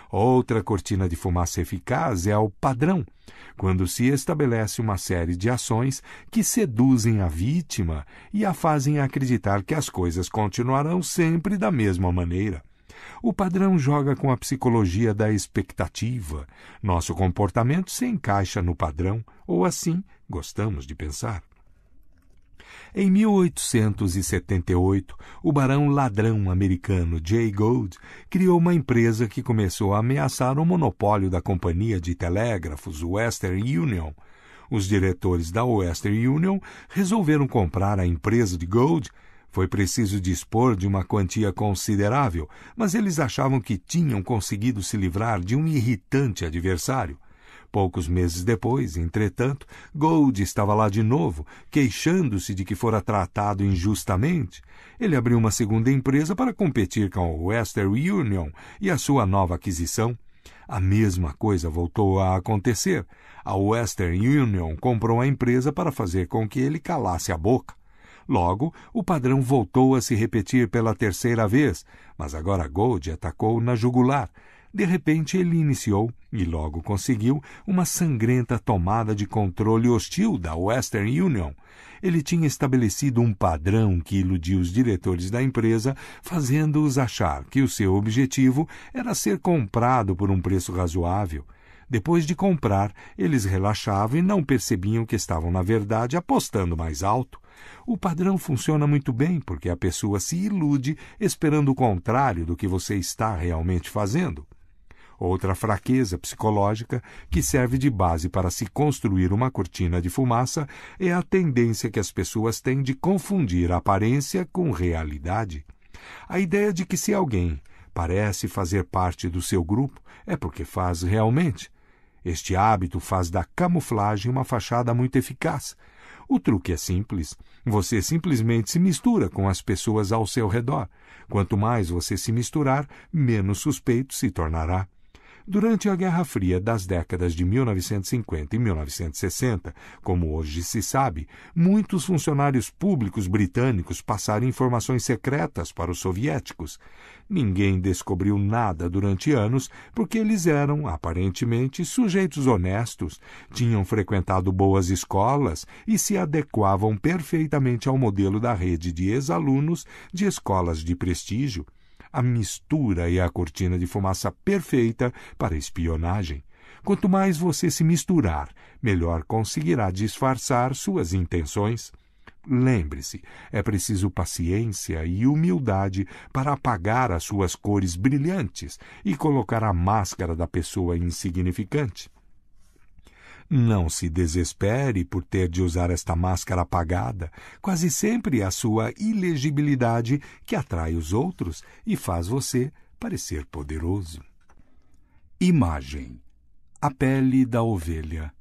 Outra cortina de fumaça eficaz é o padrão, quando se estabelece uma série de ações que seduzem a vítima e a fazem acreditar que as coisas continuarão sempre da mesma maneira. O padrão joga com a psicologia da expectativa. Nosso comportamento se encaixa no padrão, ou assim gostamos de pensar. Em 1878, o barão ladrão americano Jay Gould criou uma empresa que começou a ameaçar o monopólio da companhia de telégrafos Western Union. Os diretores da Western Union resolveram comprar a empresa de Gould. Foi preciso dispor de uma quantia considerável, mas eles achavam que tinham conseguido se livrar de um irritante adversário. Poucos meses depois, entretanto, Gould estava lá de novo, queixando-se de que fora tratado injustamente. Ele abriu uma segunda empresa para competir com a Western Union e a sua nova aquisição. A mesma coisa voltou a acontecer. A Western Union comprou a empresa para fazer com que ele calasse a boca. Logo, o padrão voltou a se repetir pela terceira vez, mas agora Gould atacou na jugular. De repente, ele iniciou, e logo conseguiu, uma sangrenta tomada de controle hostil da Western Union. Ele tinha estabelecido um padrão que iludia os diretores da empresa, fazendo-os achar que o seu objetivo era ser comprado por um preço razoável. Depois de comprar, eles relaxavam e não percebiam que estavam, na verdade, apostando mais alto. O padrão funciona muito bem porque a pessoa se ilude esperando o contrário do que você está realmente fazendo. Outra fraqueza psicológica que serve de base para se construir uma cortina de fumaça é a tendência que as pessoas têm de confundir aparência com realidade. A ideia de que se alguém parece fazer parte do seu grupo é porque faz realmente. Este hábito faz da camuflagem uma fachada muito eficaz. O truque é simples. Você simplesmente se mistura com as pessoas ao seu redor. Quanto mais você se misturar, menos suspeito se tornará. Durante a Guerra Fria das décadas de 1950 e 1960, como hoje se sabe, muitos funcionários públicos britânicos passaram informações secretas para os soviéticos. Ninguém descobriu nada durante anos porque eles eram, aparentemente, sujeitos honestos, tinham frequentado boas escolas e se adequavam perfeitamente ao modelo da rede de ex-alunos de escolas de prestígio. A mistura é a cortina de fumaça perfeita para espionagem. Quanto mais você se misturar, melhor conseguirá disfarçar suas intenções. Lembre-se, é preciso paciência e humildade para apagar as suas cores brilhantes e colocar a máscara da pessoa insignificante. Não se desespere por ter de usar esta máscara apagada. Quase sempre é a sua ilegibilidade que atrai os outros e faz você parecer poderoso. Imagem: a pele da ovelha.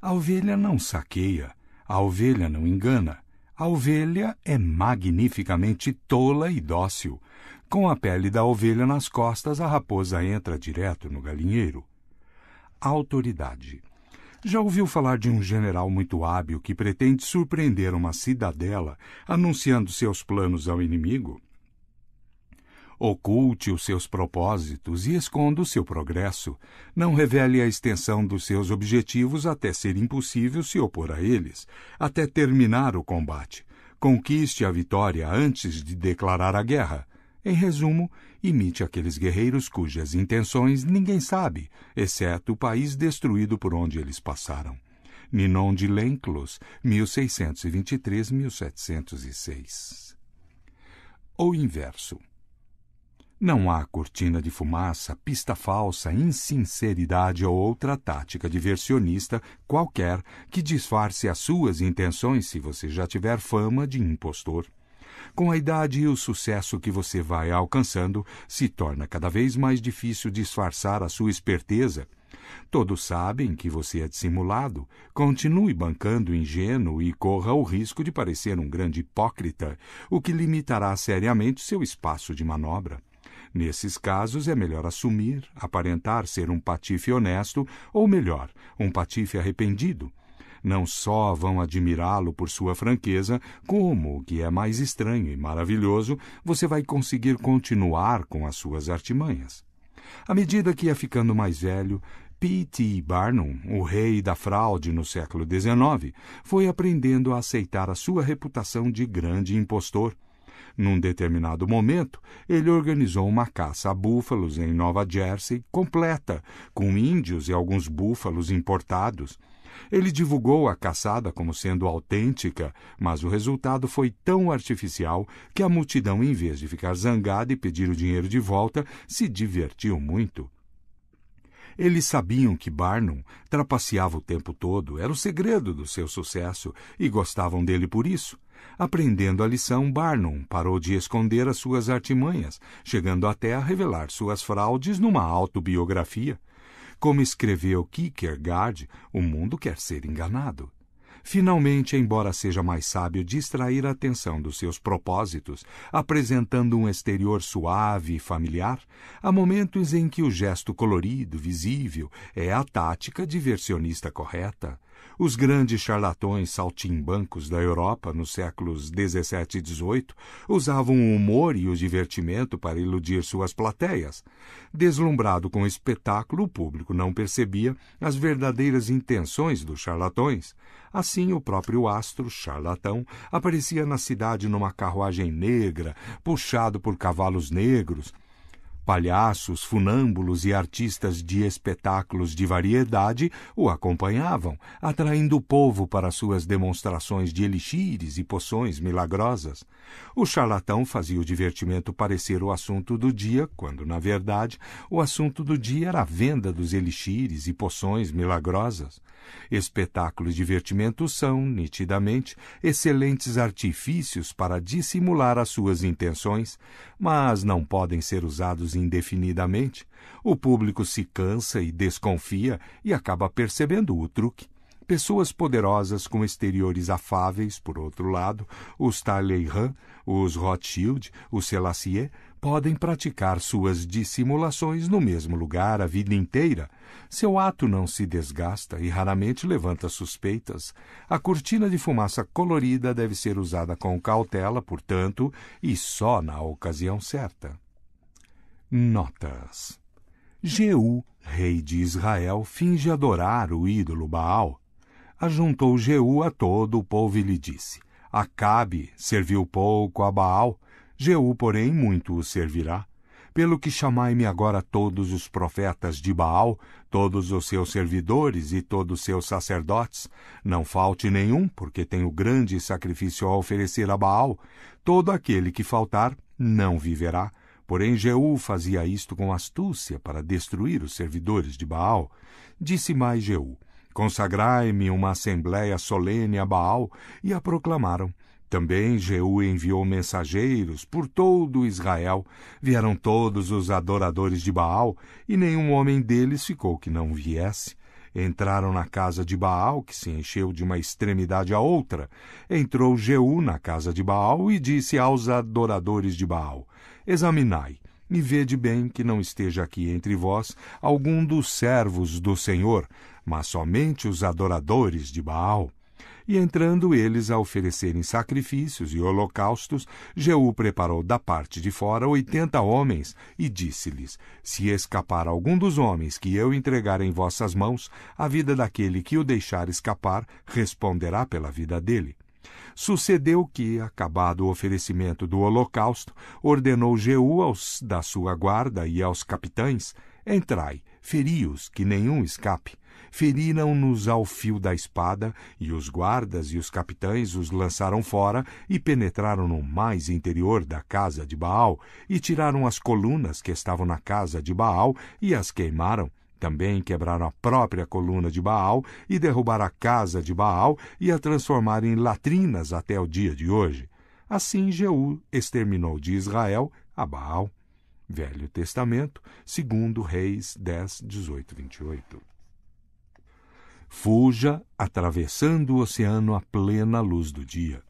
A ovelha não saqueia, a ovelha não engana. A ovelha é magnificamente tola e dócil. Com a pele da ovelha nas costas, a raposa entra direto no galinheiro. Autoridade. Já ouviu falar de um general muito hábil que pretende surpreender uma cidadela anunciando seus planos ao inimigo? Oculte os seus propósitos e esconda o seu progresso. Não revele a extensão dos seus objetivos até ser impossível se opor a eles, até terminar o combate. Conquiste a vitória antes de declarar a guerra. Em resumo, imite aqueles guerreiros cujas intenções ninguém sabe, exceto o país destruído por onde eles passaram. Ninon de Lenclos, 1623-1706. O inverso. Não há cortina de fumaça, pista falsa, insinceridade ou outra tática diversionista qualquer que disfarce as suas intenções se você já tiver fama de impostor. Com a idade e o sucesso que você vai alcançando, se torna cada vez mais difícil disfarçar a sua esperteza. Todos sabem que você é dissimulado. Continue bancando ingênuo e corra o risco de parecer um grande hipócrita, o que limitará seriamente seu espaço de manobra. Nesses casos, é melhor assumir, aparentar ser um patife honesto, ou melhor, um patife arrependido. Não só vão admirá-lo por sua franqueza, como, o que é mais estranho e maravilhoso, você vai conseguir continuar com as suas artimanhas. À medida que ia ficando mais velho, P.T. Barnum, o rei da fraude no século XIX, foi aprendendo a aceitar a sua reputação de grande impostor. Num determinado momento, ele organizou uma caça a búfalos em Nova Jersey completa, com índios e alguns búfalos importados. Ele divulgou a caçada como sendo autêntica, mas o resultado foi tão artificial que a multidão, em vez de ficar zangada e pedir o dinheiro de volta, se divertiu muito. Eles sabiam que Barnum trapaceava o tempo todo, era o segredo do seu sucesso, e gostavam dele por isso. Aprendendo a lição, Barnum parou de esconder as suas artimanhas, chegando até a revelar suas fraudes numa autobiografia. Como escreveu Kierkegaard, o mundo quer ser enganado. Finalmente, embora seja mais sábio distrair a atenção dos seus propósitos, apresentando um exterior suave e familiar, há momentos em que o gesto colorido, visível, é a tática diversionista correta. Os grandes charlatões saltimbancos da Europa, nos séculos XVII e XVIII, usavam o humor e o divertimento para iludir suas plateias. Deslumbrado com o espetáculo, o público não percebia as verdadeiras intenções dos charlatões. Assim, o próprio astro charlatão aparecia na cidade numa carruagem negra, puxado por cavalos negros. Palhaços, funâmbulos e artistas de espetáculos de variedade o acompanhavam, atraindo o povo para suas demonstrações de elixires e poções milagrosas. O charlatão fazia o divertimento parecer o assunto do dia, quando, na verdade, o assunto do dia era a venda dos elixires e poções milagrosas. Espetáculos de divertimento são, nitidamente, excelentes artifícios para dissimular as suas intenções, mas não podem ser usados indefinidamente. O público se cansa e desconfia e acaba percebendo o truque. Pessoas poderosas com exteriores afáveis, por outro lado, os Talleyrand, os Rothschild, os Selassie, podem praticar suas dissimulações no mesmo lugar a vida inteira. Seu ato não se desgasta e raramente levanta suspeitas. A cortina de fumaça colorida deve ser usada com cautela, portanto, e só na ocasião certa. Notas. Jeú, rei de Israel, finge adorar o ídolo Baal. Ajuntou Jeú a todo o povo e lhe disse: Acabe serviu pouco a Baal, Jeú, porém, muito o servirá. Pelo que chamai-me agora todos os profetas de Baal, todos os seus servidores e todos os seus sacerdotes. Não falte nenhum, porque tenho grande sacrifício a oferecer a Baal. Todo aquele que faltar não viverá. Porém, Jeú fazia isto com astúcia para destruir os servidores de Baal. Disse mais Jeú: Consagrai-me uma assembléia solene a Baal, e a proclamaram. Também Jeú enviou mensageiros por todo Israel. Vieram todos os adoradores de Baal, e nenhum homem deles ficou que não viesse. Entraram na casa de Baal, que se encheu de uma extremidade à outra. Entrou Jeú na casa de Baal e disse aos adoradores de Baal: Examinai, e vede bem que não esteja aqui entre vós algum dos servos do Senhor, mas somente os adoradores de Baal. E entrando eles a oferecerem sacrifícios e holocaustos, Jeú preparou da parte de fora 80 homens e disse-lhes: Se escapar algum dos homens que eu entregar em vossas mãos, a vida daquele que o deixar escapar responderá pela vida dele. Sucedeu que, acabado o oferecimento do holocausto, ordenou Jeú aos da sua guarda e aos capitães: Entrai, feri-os, que nenhum escape. Feriram-nos ao fio da espada, e os guardas e os capitães os lançaram fora e penetraram no mais interior da casa de Baal, e tiraram as colunas que estavam na casa de Baal e as queimaram. Também quebraram a própria coluna de Baal e derrubaram a casa de Baal e a transformaram em latrinas até o dia de hoje. Assim Jeú exterminou de Israel a Baal. Velho Testamento, 2 Reis 10, 18, 28. Fuja atravessando o oceano à plena luz do dia.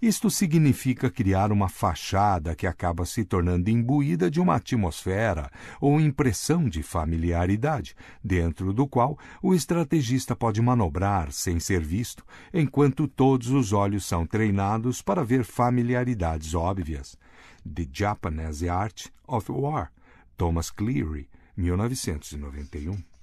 Isto significa criar uma fachada que acaba se tornando imbuída de uma atmosfera ou impressão de familiaridade, dentro do qual o estrategista pode manobrar sem ser visto, enquanto todos os olhos são treinados para ver familiaridades óbvias. The Japanese Art of War, Thomas Cleary, 1991.